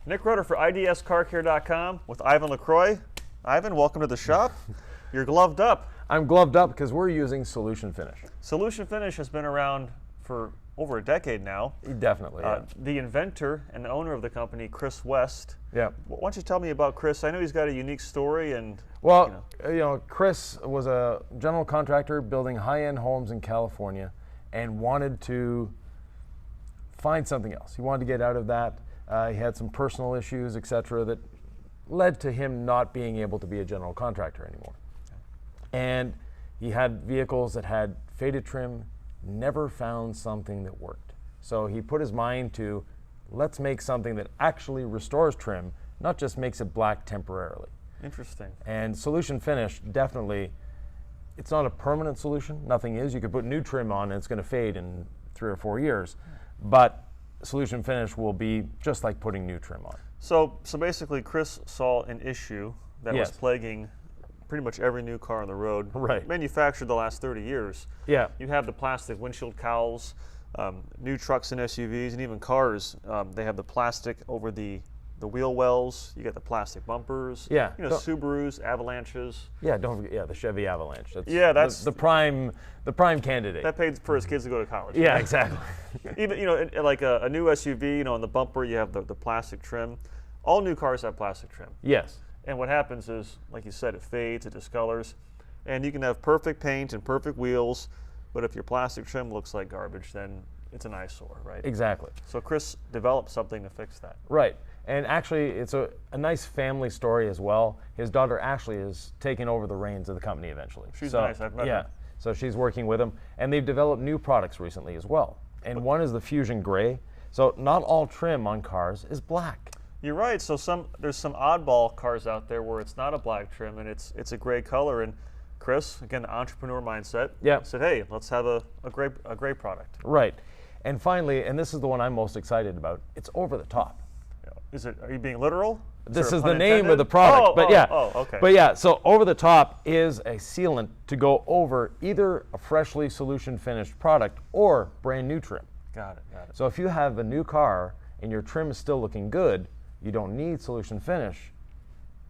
Nick Roeder for IDSCarCare.com with Ivan LaCroix. Ivan, welcome to the shop. You're gloved up. I'm gloved up because we're using Solution Finish. Solution Finish has been around for over a decade now. Definitely, yeah. The inventor and the owner of the company, Chris West. Yeah. Why don't you tell me about Chris? I know he's got a unique story and... Well, Chris was a general contractor building high-end homes in California and wanted to find something else. He wanted to get out of that. He had some personal issues, etc., that led to him not being able to be a general contractor anymore. And he had vehicles that had faded trim, never found something that worked. So he put his mind to, let's make something that actually restores trim, not just makes it black temporarily. Interesting. And Solution Finish, definitely, it's not a permanent solution. Nothing is. You could put new trim on and it's going to fade in 3 or 4 years. But Solution Finish will be just like putting new trim on. So basically, Chris saw an issue that Yes. was plaguing pretty much every new car on the road, Right. manufactured the last 30 years. Yeah. You have the plastic windshield cowls, new trucks and SUVs, and even cars. They have the plastic over the wheel wells. You got the plastic bumpers. Yeah. Subarus, Avalanches. Yeah, don't forget, the Chevy Avalanche. That's the prime candidate. That paid for his kids to go to college. Yeah, exactly. Even like a new SUV, on the bumper you have the plastic trim. All new cars have plastic trim. Yes. And what happens is, like you said, it fades, it discolors, and you can have perfect paint and perfect wheels, but if your plastic trim looks like garbage, then it's an eyesore, right? Exactly. So Chris developed something to fix that. Right. And actually, it's a nice family story as well. His daughter Ashley is taking over the reins of the company eventually. She's nice. I've met her. So she's working with him, and they've developed new products recently as well. And one is the Fusion Gray. So not all trim on cars is black. You're right. So there's some oddball cars out there where it's not a black trim and it's a gray color. And Chris, again, the entrepreneur mindset, said, "Hey, let's have a gray product." Right. And finally, and this is the one I'm most excited about, it's over the top. Are you being literal? This is the name of the product, okay. But yeah, so over the top is a sealant to go over either a freshly solution finished product or brand new trim. Got it. So if you have a new car and your trim is still looking good, you don't need solution finish,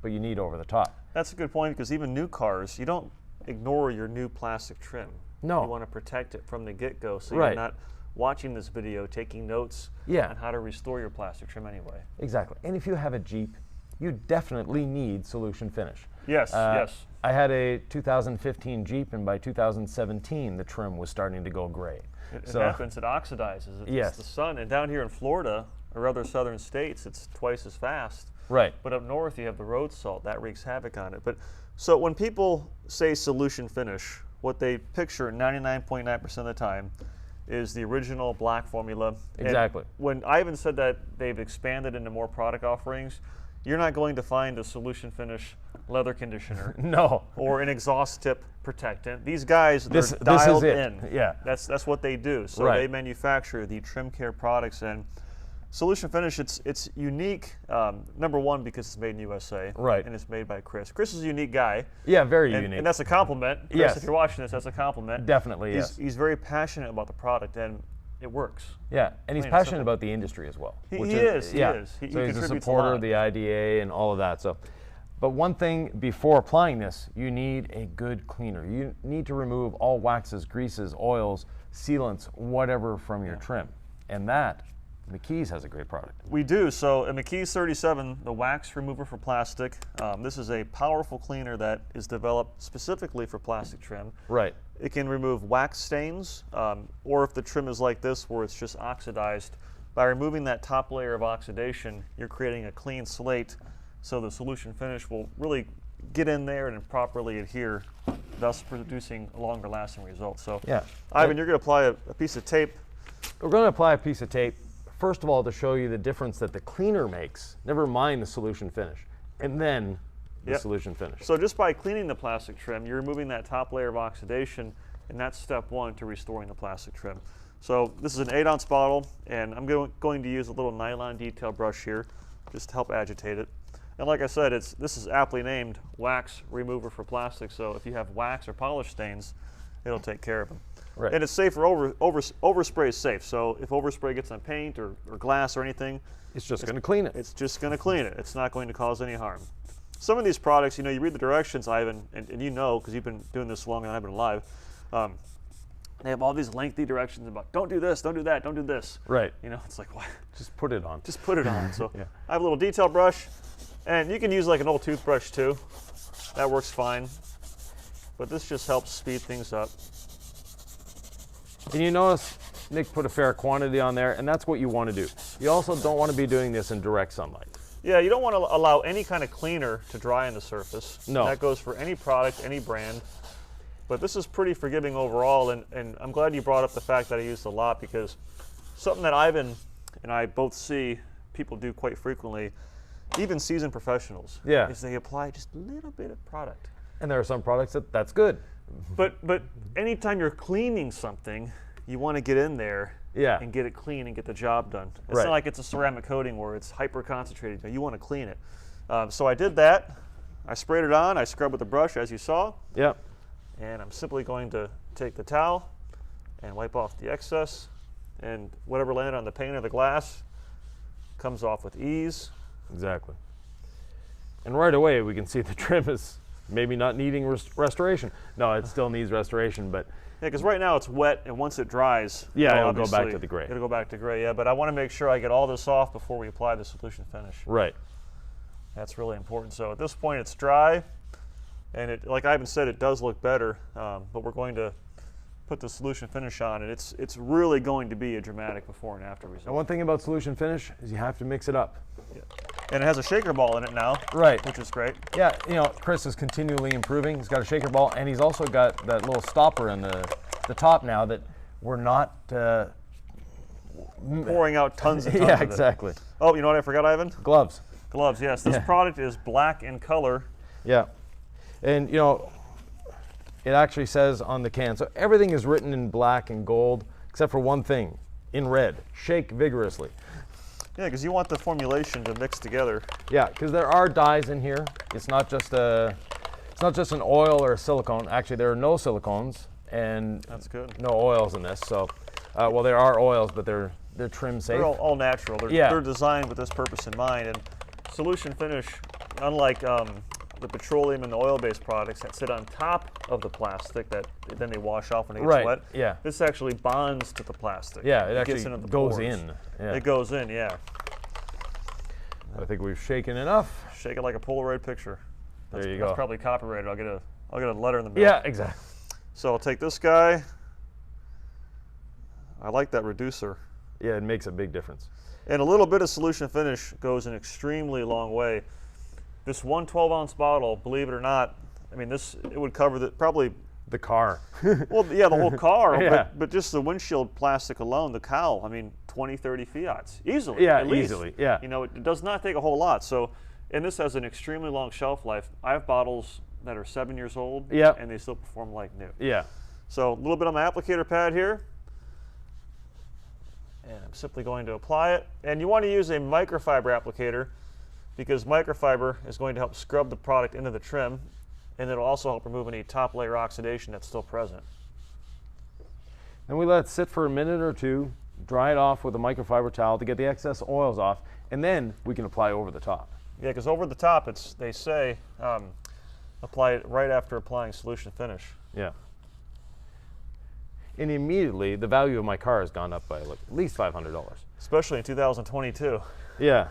but you need over the top. That's a good point, because even new cars, you don't ignore your new plastic trim. No. You want to protect it from the get-go, so Right. you're not watching this video, taking notes on how to restore your plastic trim anyway. Exactly. And if you have a Jeep, you definitely need solution finish. Yes, yes. I had a 2015 Jeep, and by 2017, the trim was starting to go gray. It happens, it oxidizes. It's the sun. And down here in Florida, or other southern states, it's twice as fast. Right. But up north, you have the road salt. That wreaks havoc on it. But so when people say solution finish, what they picture 99.9% of the time is the original black formula. Exactly. And when Ivan said that they've expanded into more product offerings, you're not going to find a solution finish leather conditioner. No. Or an exhaust tip protectant. These guys, they're dialed in. Yeah. That's what they do. So they manufacture the trim care products, and Solution Finish, it's unique, number one, because it's made in USA. Right. And it's made by Chris. Chris is a unique guy. Yeah, very unique. And that's a compliment. Chris, yes. if you're watching this, that's a compliment. Definitely, yes. He's very passionate about the product, and it works. Yeah, and he's passionate about the industry as well. He is. He so he's a contributes supporter lot. of the IDA and all of that. So, but one thing before applying this, you need a good cleaner. You need to remove all waxes, greases, oils, sealants, whatever from your trim. And that, Mckees has a great product. We do. So a Mckees 37, the wax remover for plastic, this is a powerful cleaner that is developed specifically for plastic trim. Right. It can remove wax stains, or if the trim is like this where it's just oxidized, by removing that top layer of oxidation, you're creating a clean slate, so the solution finish will really get in there and properly adhere, thus producing a longer lasting result. So Ivan, you're going to apply a piece of tape. We're going to apply a piece of tape, first of all, to show you the difference that the cleaner makes, never mind the solution finish, and then the solution finish. So just by cleaning the plastic trim, you're removing that top layer of oxidation, and that's step one to restoring the plastic trim. So this is an 8-ounce bottle, and I'm going to use a little nylon detail brush here just to help agitate it. And like I said, this is aptly named wax remover for plastic, so if you have wax or polish stains, it'll take care of them. Right. And it's safe for overspray is safe. So if overspray gets on paint or glass or anything, It's just going to clean it. it's just going to clean it. It's not going to cause any harm. Some of these products, you know, you read the directions, Ivan, and you know, because you've been doing this longer than I've been alive, they have all these lengthy directions about don't do this, don't do that, don't do this. Right. You know, it's like, what? Just put it on. Just put it on. So Yeah. I have a little detail brush, and you can use like an old toothbrush too. That works fine. But this just helps speed things up. And you notice Nick put a fair quantity on there, and that's what you want to do. You also don't want to be doing this in direct sunlight. Yeah, you don't want to allow any kind of cleaner to dry on the surface. No. That goes for any product, any brand. But this is pretty forgiving overall, and I'm glad you brought up the fact that I used a lot, because something that Ivan and I both see people do quite frequently, even seasoned professionals, Yeah. is they apply just a little bit of product. And there are some products that's good. But anytime you're cleaning something, you want to get in there Yeah. and get it clean and get the job done. It's Right. not like it's a ceramic coating where it's hyper concentrated. You want to clean it. So I did that. I sprayed it on. I scrubbed with the brush, as you saw. Yep. And I'm simply going to take the towel and wipe off the excess, and whatever landed on the paint or the glass comes off with ease. Exactly. And right away we can see the trim is maybe not needing restoration. No, it still needs restoration, but Yeah, because right now it's wet, and once it dries, Yeah, well, it'll go back obviously to the gray. It'll go back to gray, yeah. But I want to make sure I get all this off before we apply the solution finish. right. That's really important. So at this point it's dry, and it, like Ivan said, it does look better, but we're going to put the solution finish on, and it's really going to be a dramatic before and after And result. one thing about solution finish is you have to mix it up. And it has a shaker ball in it now, Right. which is great. Yeah, you know, Chris is continually improving. He's got a shaker ball, and he's also got that little stopper in the top now that we're not. Pouring out tons and tons Yeah, of it. exactly. Oh, you know what I forgot, Ivan? Gloves. Gloves, yes. This Yeah. product is black in color. Yeah, and you know, it actually says on the can. So everything is written in black and gold, except for one thing, in red. Shake vigorously. Yeah, because you want the formulation to mix together. Yeah, because there are dyes in here. It's not just an oil or a silicone. Actually, there are no silicones and That's good. no oils in this. So, well, there are oils, but they're trim safe. They're all natural. Yeah. They're designed with this purpose in mind. And solution finish, unlike the petroleum and the oil-based products that sit on top of the plastic that then they wash off when it gets Right, wet, yeah. this actually bonds to the plastic. Yeah, it gets actually into the goes pores. in. Yeah. It goes in, yeah. I think we've shaken enough. Shake it like a Polaroid picture. There you That's go. probably copyrighted. I'll get a letter in the mail. Yeah, exactly. So I'll take this guy. I like that reducer. Yeah, it makes a big difference. And a little bit of solution finish goes an extremely long way. This one 12-ounce bottle, believe it or not, I mean, it would cover probably, The car. well, yeah, the whole car, Yeah. but just the windshield plastic alone, the cowl, I mean, 20, 30 fiats, easily. Yeah, at least. easily, yeah. You know, it does not take a whole lot. So, and this has an extremely long shelf life. I have bottles that are 7 years old, Yep. and they still perform like new. Yeah. So a little bit on my applicator pad here, and I'm simply going to apply it. And you want to use a microfiber applicator, because microfiber is going to help scrub the product into the trim, and it'll also help remove any top layer oxidation that's still present. Then we let it sit for a minute or two, dry it off with a microfiber towel to get the excess oils off, and then we can apply over the top. Yeah, because over the top, they say apply it right after applying solution finish. Yeah. And immediately, the value of my car has gone up by like at least $500. Especially in 2022, Yeah.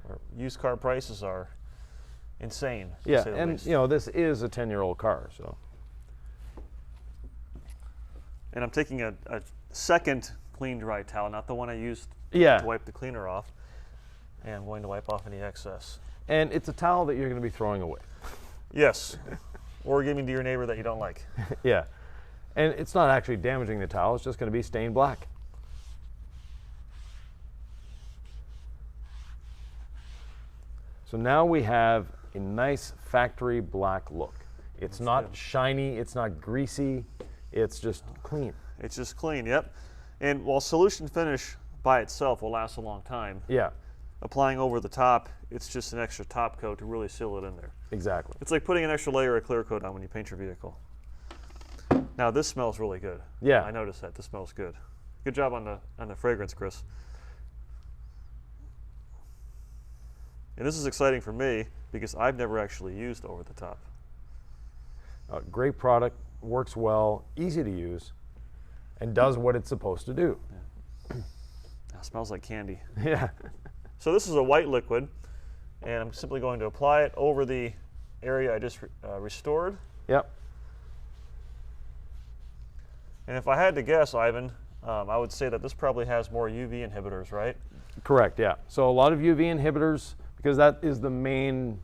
where used car prices are insane. to Yeah, say the and least. you know, this is a 10-year-old car, so. And I'm taking a second clean dry towel, not the one I used Yeah. to wipe the cleaner off. And I'm going to wipe off any excess. And it's a towel that you're going to be throwing away. Yes. Or giving to your neighbor that you don't like. Yeah. And it's not actually damaging the towel, it's just going to be stained black. So now we have a nice factory black look. It's not good. shiny, it's not greasy, it's just clean. It's just clean, yep. And while solution finish by itself will last a long time, Yeah, applying over the top, it's just an extra top coat to really seal it in there. exactly. It's like putting an extra layer of clear coat on when you paint your vehicle. Now this smells really good. Yeah. I noticed that. This smells good. Good job on the fragrance, Chris. And this is exciting for me because I've never actually used over the top. Great product, works well, easy to use, and does what it's supposed to do. Yeah. It smells like candy. Yeah. So this is a white liquid, and I'm simply going to apply it over the area I just restored. Yep. And if I had to guess, Ivan, I would say that this probably has more UV inhibitors, right? Correct, yeah. So a lot of UV inhibitors, because that is the main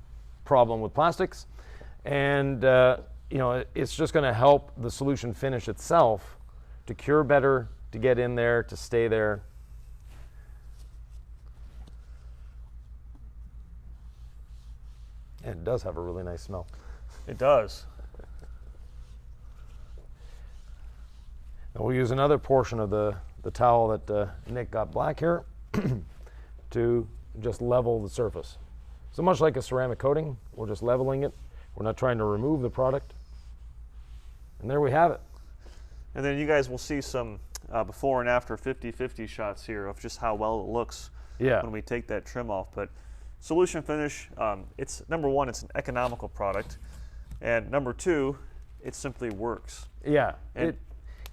problem with plastics. And you know, it's just going to help the solution finish itself to cure better, to get in there, to stay there. And it does have a really nice smell. It does. And we'll use another portion of the towel that Nick got black here to just level the surface. So much like a ceramic coating, we're just leveling it. We're not trying to remove the product. And there we have it. And then you guys will see some before and after 50-50 shots here of just how well it looks when we take that trim off. But solution finish, it's number one, it's an economical product. And number two, it simply works. Yeah, And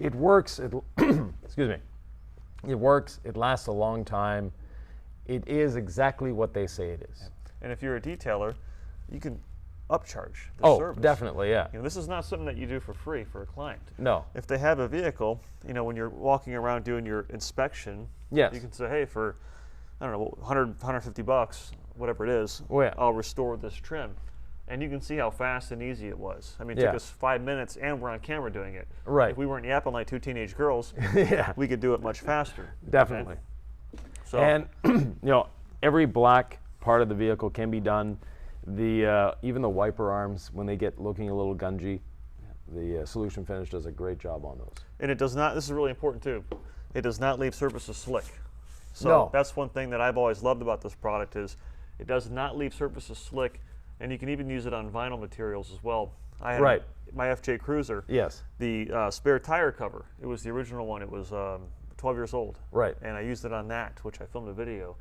it works. Excuse me. It works. It lasts a long time. It is exactly what they say it is. And if you're a detailer, you can upcharge the service. Definitely, yeah. You know, this is not something that you do for free for a client. No. If they have a vehicle, you know, when you're walking around doing your inspection, Yes. you can say, hey, for, I don't know, 100, 150 bucks, whatever it is, Oh, yeah. I'll restore this trim. And you can see how fast and easy it was. I mean, it took us 5 minutes, and we're on camera doing it. Right. If we weren't yapping like two teenage girls, Yeah. we could do it much faster. Definitely. Okay? So, And you know, every black part of the vehicle can be done. The even the wiper arms, when they get looking a little gungy, the solution finish does a great job on those. and it does not, this is really important too, it does not leave surfaces slick. So No. that's one thing that I've always loved about this product is it does not leave surfaces slick, and you can even use it on vinyl materials as well. I had Right. my FJ Cruiser, Yes. the spare tire cover, it was the original one, it was 12 years old. Right. And I used it on that, which I filmed a video.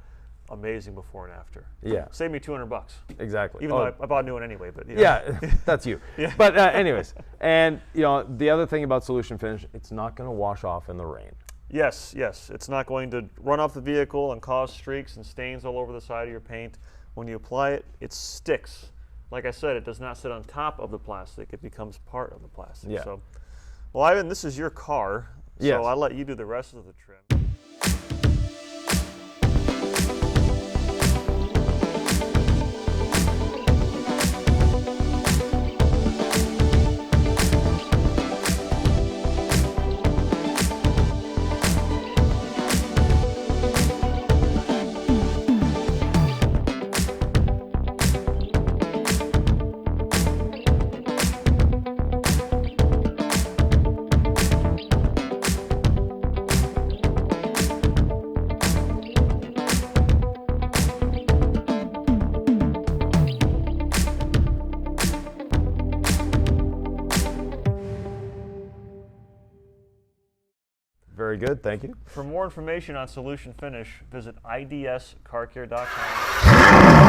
Amazing before and after. Yeah. Saved me $200. Exactly. Even though I bought a new one anyway, but Yeah, that's you. Yeah. But anyways, and you know, the other thing about solution finish, it's not going to wash off in the rain. Yes, yes. It's not going to run off the vehicle and cause streaks and stains all over the side of your paint. When you apply it, it sticks. Like I said, it does not sit on top of the plastic. It becomes part of the plastic. Yeah. So, well, Ivan, this is your car, Yes. so I'll let you do the rest of the trim. Very good, thank you. For more information on Solution Finish, visit idscarcare.com.